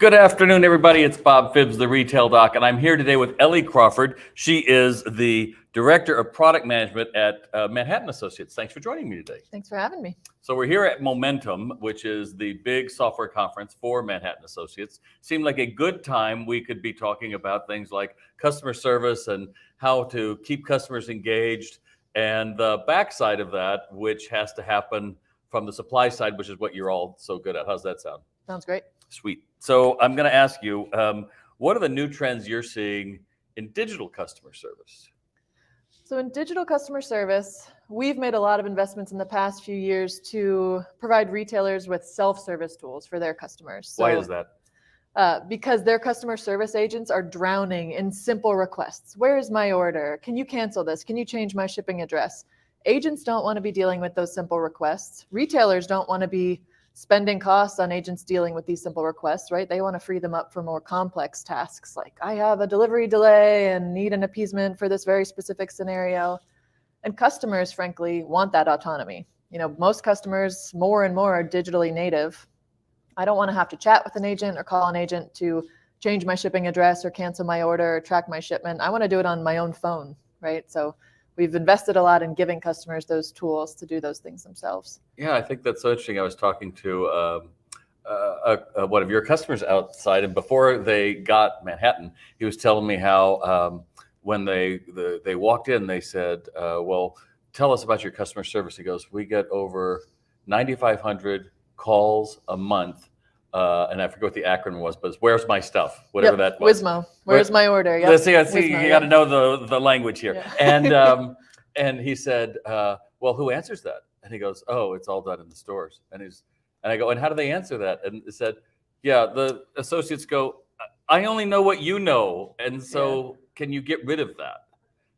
Good afternoon, everybody. It's Bob Phibbs, the Retail Doc, and I'm here today with Ellie Crawford. She is the Director of Product Management at Manhattan Associates. Thanks for joining me today. Thanks for having me. So we're here at Momentum, which is the big software conference for Manhattan Associates. Seemed like a good time we could be talking about things like customer service and how to keep customers engaged, and the backside of that, which has to happen from the supply side, which is what you're all so good at. How's that sound? Sounds great. Sweet. So I'm going to ask you, what are the new trends you're seeing in digital customer service? So in digital customer service, we've made a lot of investments in the past few years to provide retailers with self-service tools for their customers. So, Why is that? Because their customer service agents are drowning in simple requests. Where is my order? Can you cancel this? Can you change my shipping address? Agents don't want to be dealing with those simple requests. Retailers don't want to be spending costs on agents dealing with these simple requests, right? They want to free them up for more complex tasks, like I have a delivery delay and need an appeasement for this very specific scenario. And customers, frankly, want that autonomy. You know, most customers more and more are digitally native. I don't want to have to chat with an agent or call an agent to change my shipping address or cancel my order or track my shipment. I want to do it on my own phone, right? So we've invested a lot in giving customers those tools to do those things themselves. Yeah, I think that's so interesting. I was talking to one of your customers outside, and before they got Manhattan, he was telling me how when they walked in, they said, well, tell us about your customer service. He goes, we get over 9,500 calls a month. And I forget what the acronym was, but it's where's my stuff, whatever that was. WSMO, where's my order? Yep. See, WSMO, you got to know the language here. Yeah. And he said, well, who answers that? And he goes, oh, it's all done in the stores. And I go, and how do they answer that? And it said, yeah, the associates go, I only know what you know. And so can you get rid of that?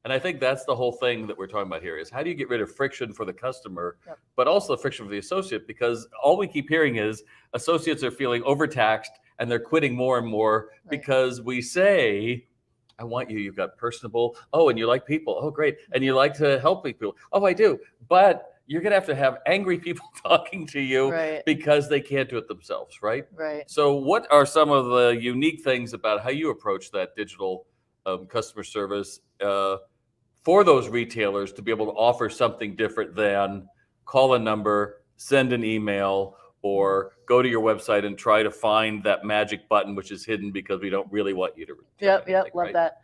And I think that's the whole thing that we're talking about here is how do you get rid of friction for the customer, but also friction for the associate? Because all we keep hearing is associates are feeling overtaxed and they're quitting more and more because we say, I want you, you've got personable. Oh, and you like people. Oh, great. And you like to help people. Oh, I do. But you're going to have angry people talking to you because they can't do it themselves, right? Right. So what are some of the unique things about how you approach that digital customer service for those retailers to be able to offer something different than call a number, send an email, or go to your website and try to find that magic button, which is hidden because we don't really want you to. Yep, love that.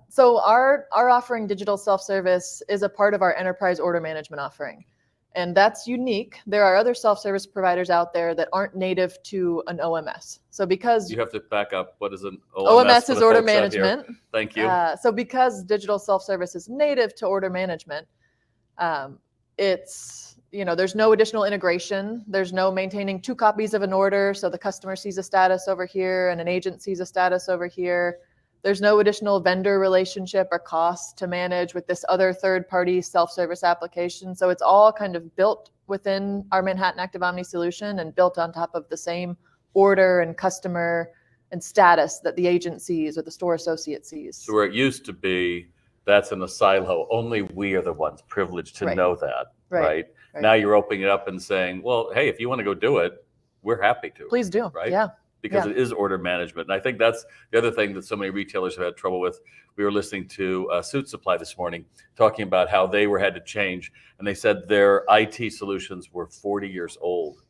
So our offering, digital self-service, is a part of our enterprise order management offering. And that's unique. There are other self-service providers out there that aren't native to an OMS. So because you have to back up, what is an OMS? OMS is order management. Thank you. So because digital self-service is native to order management, it's, there's no additional integration. There's no maintaining 2 copies of an order. So the customer sees a status over here and an agent sees a status over here. There's no additional vendor relationship or cost to manage with this other third-party self-service application. So it's all kind of built within our Manhattan Active Omni solution and built on top of the same order and customer and status that the agent sees or the store associate sees. So where it used to be, that's in a silo. Only we are the ones privileged to know that, right? Now you're opening it up and saying, well, hey, if you want to go do it, we're happy to. Please do, right? Yeah. Because it is order management. And I think that's the other thing that so many retailers have had trouble with. We were listening to Suit Supply this morning, talking about how they had to change. And they said their IT solutions were 40 years old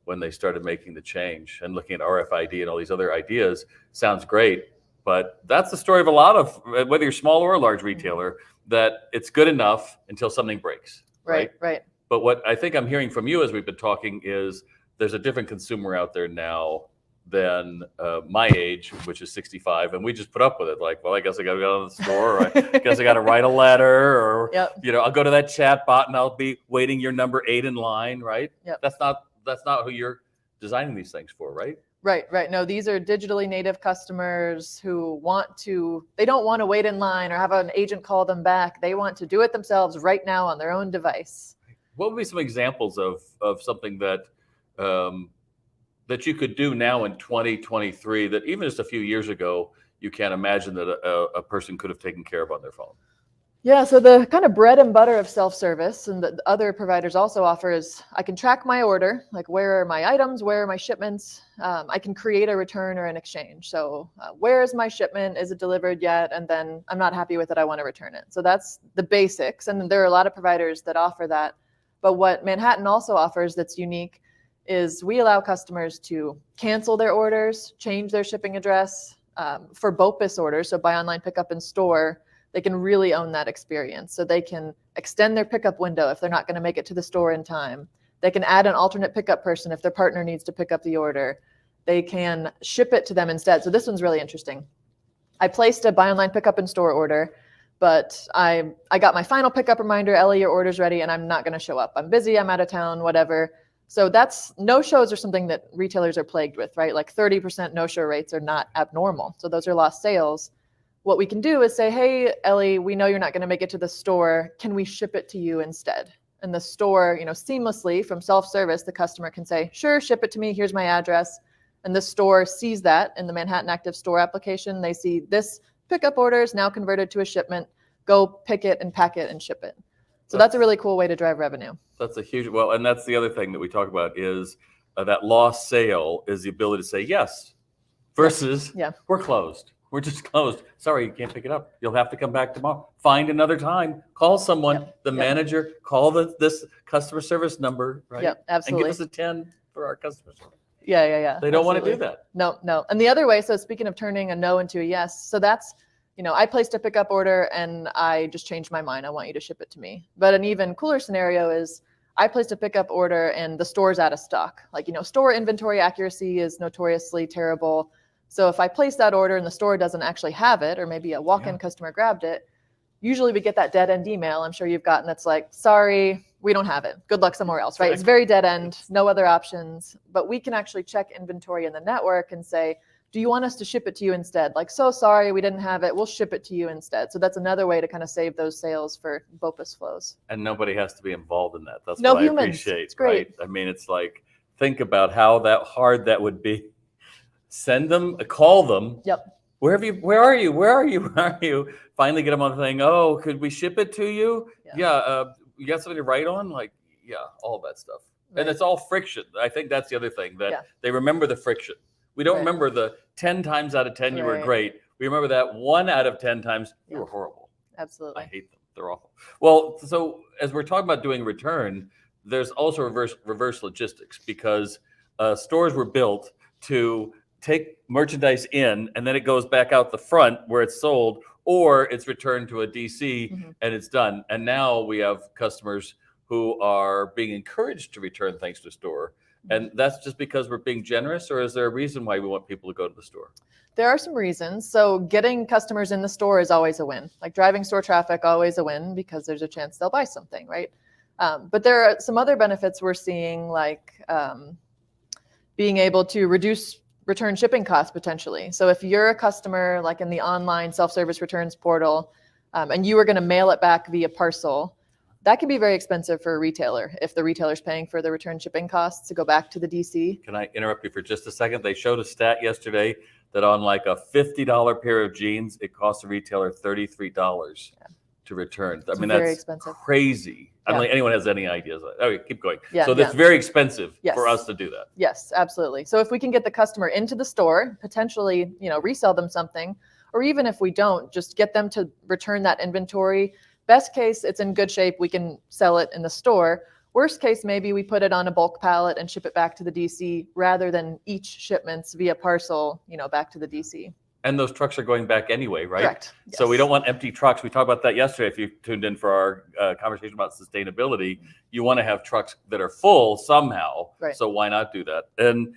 when they started making the change. And looking at RFID and all these other ideas sounds great. But that's the story of a lot of, whether you're small or a large retailer, that it's good enough until something breaks. Right. But what I think I'm hearing from you as we've been talking is there's a different consumer out there now than my age, which is 65, and we just put up with it. Like, well, I guess I got to go to the store, or I guess I got to write a letter, or I'll go to that chat bot and I'll be waiting your number 8 in line, right? That's not who you're designing these things for, right? Right. No, these are digitally native customers who they don't want to wait in line or have an agent call them back. They want to do it themselves right now on their own device. What would be some examples of something that you could do now in 2023 that even just a few years ago, you can't imagine that a person could have taken care of on their phone? Yeah, so the kind of bread and butter of self-service and the other providers also offer is I can track my order, like where are my items, where are my shipments. I can create a return or an exchange. So where is my shipment? Is it delivered yet? And then I'm not happy with it. I want to return it. So that's the basics. And there are a lot of providers that offer that. But what Manhattan also offers that's unique is we allow customers to cancel their orders, change their shipping address for BOPIS orders, so buy online, pick up in store. They can really own that experience. So they can extend their pickup window if they're not going to make it to the store in time. They can add an alternate pickup person if their partner needs to pick up the order. They can ship it to them instead. So this one's really interesting. I placed a buy online, pick up in store order, but I got my final pickup reminder, Ellie, your order's ready, and I'm not going to show up. I'm busy, I'm out of town, whatever. So that's no-shows are something that retailers are plagued with, right? Like 30% no-show rates are not abnormal. So those are lost sales. What we can do is say, hey, Ellie, we know you're not going to make it to the store. Can we ship it to you instead? And the store, seamlessly from self-service, the customer can say, sure, ship it to me. Here's my address. And the store sees that in the Manhattan Active Store application. They see this pickup order is now converted to a shipment. Go pick it and pack it and ship it. So that's a really cool way to drive revenue. That's a huge, well, and that's the other thing that we talk about is that lost sale is the ability to say yes versus we're closed. We're just closed. Sorry, you can't pick it up. You'll have to come back tomorrow. Find another time. Call someone, the manager, call this customer service number, right? Yep, absolutely. And give us a 10 for our customer service. Yeah. They don't want to do that. No. And the other way, so speaking of turning a no into a yes, so that's, I placed a pickup order and I just changed my mind. I want you to ship it to me. But an even cooler scenario is I placed a pickup order and the store's out of stock. Like, store inventory accuracy is notoriously terrible. So if I place that order and the store doesn't actually have it, or maybe a walk-in customer grabbed it, usually we get that dead end email. I'm sure you've gotten that's like, sorry, we don't have it. Good luck somewhere else, right? It's very dead end, no other options. But we can actually check inventory in the network and say, do you want us to ship it to you instead? Like, so sorry, we didn't have it. We'll ship it to you instead. So that's another way to kind of save those sales for BOPIS flows. And nobody has to be involved in that. That's no what humans. I appreciate. It's great. Right? I mean, it's like, think about how hard that would be. Send them, call them. Yep. Where are you? Finally get them on the thing. Oh, could we ship it to you? Yeah. You got something to write on? Like, all that stuff. Right. And it's all friction. I think that's the other thing that they remember the friction. We don't remember the 10 times out of 10 you were great. We remember that 1 out of 10 times you were horrible. Absolutely. I hate them. They're awful. Well, so as we're talking about doing return, there's also reverse logistics because stores were built to take merchandise in and then it goes back out the front where it's sold or it's returned to a DC and it's done. And now we have customers who are being encouraged to return things to store. And that's just because we're being generous, or is there a reason why we want people to go to the store? There are some reasons. So getting customers in the store is always a win. Like driving store traffic, always a win because there's a chance they'll buy something, right? But there are some other benefits we're seeing, like being able to reduce return shipping costs potentially. So if you're a customer, like in the online self-service returns portal, and you were going to mail it back via parcel, that can be very expensive for a retailer if the retailer's paying for the return shipping costs to go back to the DC. Can I interrupt you for just a second? They showed a stat yesterday that on like a $50 pair of jeans, it costs a retailer $33 to return. I mean, very that's expensive. Crazy. I don't think anyone has any ideas. Okay, keep going. Yeah, so that's very expensive for us to do that. Yes, absolutely. So if we can get the customer into the store, potentially, resell them something, or even if we don't, just get them to return that inventory. Best case, it's in good shape. We can sell it in the store. Worst case, maybe we put it on a bulk pallet and ship it back to the DC rather than each shipments via parcel, back to the DC. And those trucks are going back anyway, right? Correct. Yes. So we don't want empty trucks. We talked about that yesterday. If you tuned in for our conversation about sustainability, you want to have trucks that are full somehow. Right. So why not do that? And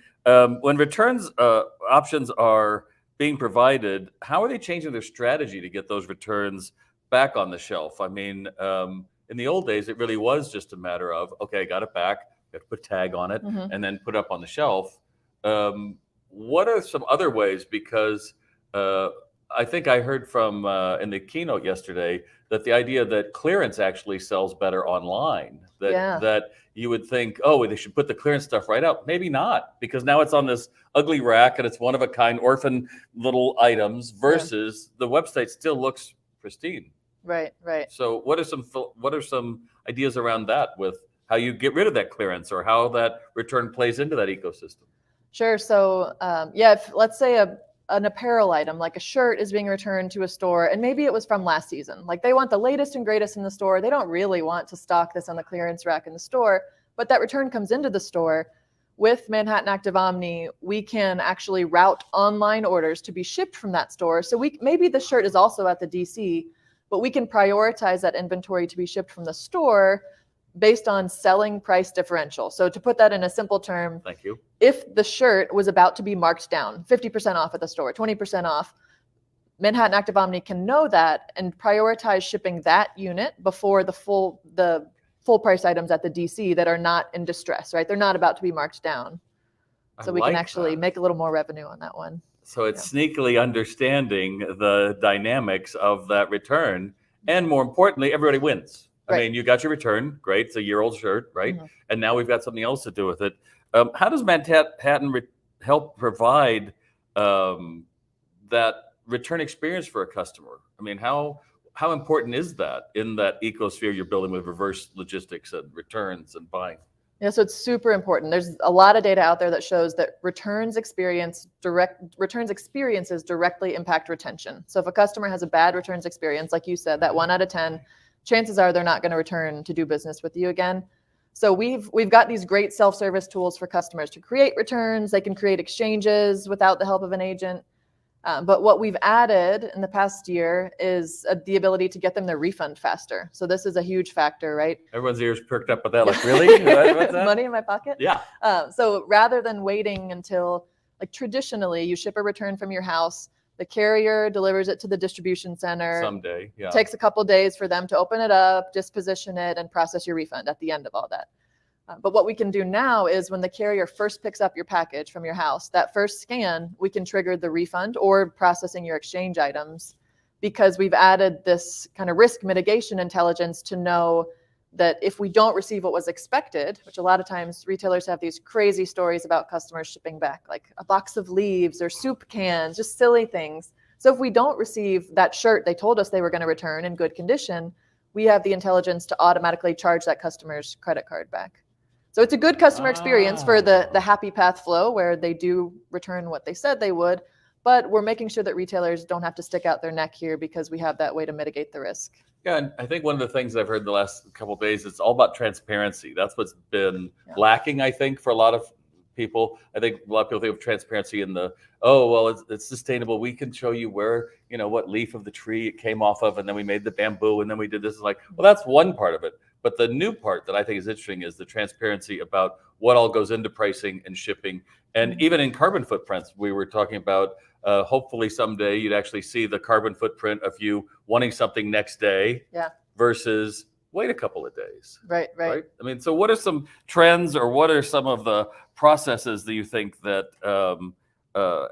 when returns options are being provided, how are they changing their strategy to get those returns back on the shelf? I mean, in the old days, it really was just a matter of, okay, I got it back, got to put a tag on it, and then put it up on the shelf. What are some other ways? Because I think I heard from in the keynote yesterday that the idea that clearance actually sells better online. That you would think, oh, they should put the clearance stuff right out. Maybe not, because now it's on this ugly rack and it's one of a kind orphan little items versus the website still looks pristine. Right, right. So what are some ideas around that with how you get rid of that clearance or how that return plays into that ecosystem? Sure. So, yeah, if let's say an apparel item like a shirt is being returned to a store and maybe it was from last season. Like they want the latest and greatest in the store. They don't really want to stock this on the clearance rack in the store, but that return comes into the store. With Manhattan Active Omni, we can actually route online orders to be shipped from that store. So maybe the shirt is also at the DC, but we can prioritize that inventory to be shipped from the store based on selling price differential. So to put that in a simple term, Thank you. if the shirt was about to be marked down 50% off at the store, 20% off, Manhattan Active Omni can know that and prioritize shipping that unit before the full price items at the DC that are not in distress, right? They're not about to be marked down. So we can actually make a little more revenue on that one. So it's sneakily understanding the dynamics of that return. And more importantly, everybody wins. I mean, you got your return. Great. It's a year-old shirt, right? Mm-hmm. And now we've got something else to do with it. How does Manhattan help provide that return experience for a customer? I mean, how important is that in that ecosphere you're building with reverse logistics and returns and buying? Yeah, so it's super important. There's a lot of data out there that shows that returns experiences directly impact retention. So if a customer has a bad returns experience, like you said, that 1 out of 10, chances are they're not going to return to do business with you again. So we've got these great self-service tools for customers to create returns. They can create exchanges without the help of an agent. But what we've added in the past year is the ability to get them their refund faster. So this is a huge factor, right? Everyone's ears perked up with that. Like, really? What's that? Money in my pocket? Yeah. So rather than waiting until, like traditionally, you ship a return from your house, the carrier delivers it to the distribution center. Someday, yeah. It takes a couple days for them to open it up, disposition it, and process your refund at the end of all that. But what we can do now is when the carrier first picks up your package from your house, that first scan, we can trigger the refund or processing your exchange items, because we've added this kind of risk mitigation intelligence to know that if we don't receive what was expected, which a lot of times retailers have these crazy stories about customers shipping back, like a box of leaves or soup cans, just silly things. So if we don't receive that shirt they told us they were going to return in good condition, we have the intelligence to automatically charge that customer's credit card back. So it's a good customer experience for the happy path flow where they do return what they said they would, but we're making sure that retailers don't have to stick out their neck here because we have that way to mitigate the risk. Yeah, and I think one of the things I've heard the last couple of days, it's all about transparency. That's what's been lacking, I think, for a lot of people. I think a lot of people think of transparency in the, oh, well, it's sustainable. We can show you where, what leaf of the tree it came off of, and then we made the bamboo, and then we did this. It's like, well, that's one part of it. But the new part that I think is interesting is the transparency about what all goes into pricing and shipping. And even in carbon footprints, we were talking about hopefully someday you'd actually see the carbon footprint of you wanting something next day versus wait a couple of days. Right. I mean, so what are some trends or what are some of the processes that you think that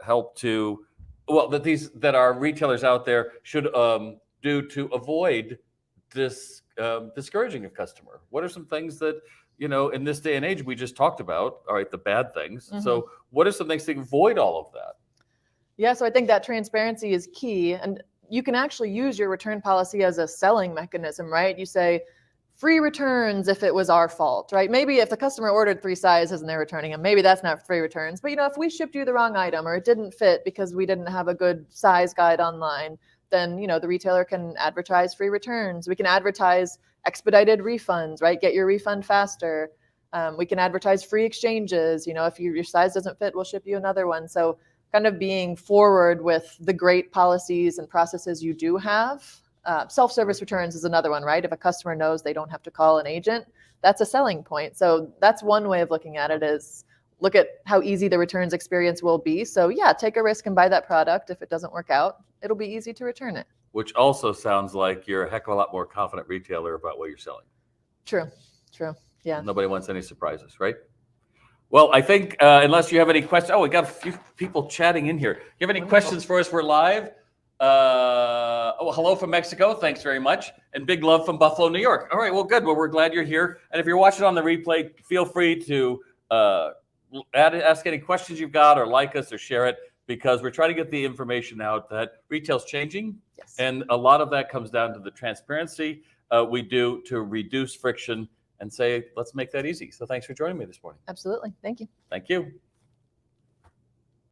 help to, that our retailers out there should do to avoid this discouraging a customer? What are some things that, in this day and age we just talked about, all right, the bad things. Mm-hmm. So what are some things to avoid all of that? Yeah, so I think that transparency is key. And you can actually use your return policy as a selling mechanism, right? You say free returns if it was our fault, right? Maybe if the customer ordered 3 sizes and they're returning them, maybe that's not free returns. But if we shipped you the wrong item or it didn't fit because we didn't have a good size guide online, then the retailer can advertise free returns. We can advertise expedited refunds, right? Get your refund faster. We can advertise free exchanges. If your size doesn't fit, we'll ship you another one. So kind of being forward with the great policies and processes you do have. Self-service returns is another one, right? If a customer knows they don't have to call an agent, that's a selling point. So that's one way of looking at it, is look at how easy the returns experience will be. So yeah, take a risk and buy that product. If it doesn't work out, it'll be easy to return it. Which also sounds like you're a heck of a lot more confident retailer about what you're selling. True. Yeah. Nobody wants any surprises, right? Well, I think unless you have any questions, we got a few people chatting in here. You have any questions for us? We're live. Hello from Mexico. Thanks very much. And big love from Buffalo, New York. All right, well, good. Well, we're glad you're here. And if you're watching on the replay, feel free to ask any questions you've got or like us or share it. because we're trying to get the information out that retail's changing. Yes. And a lot of that comes down to the transparency we do to reduce friction and say, let's make that easy. So thanks for joining me this morning. Absolutely. Thank you. Thank you.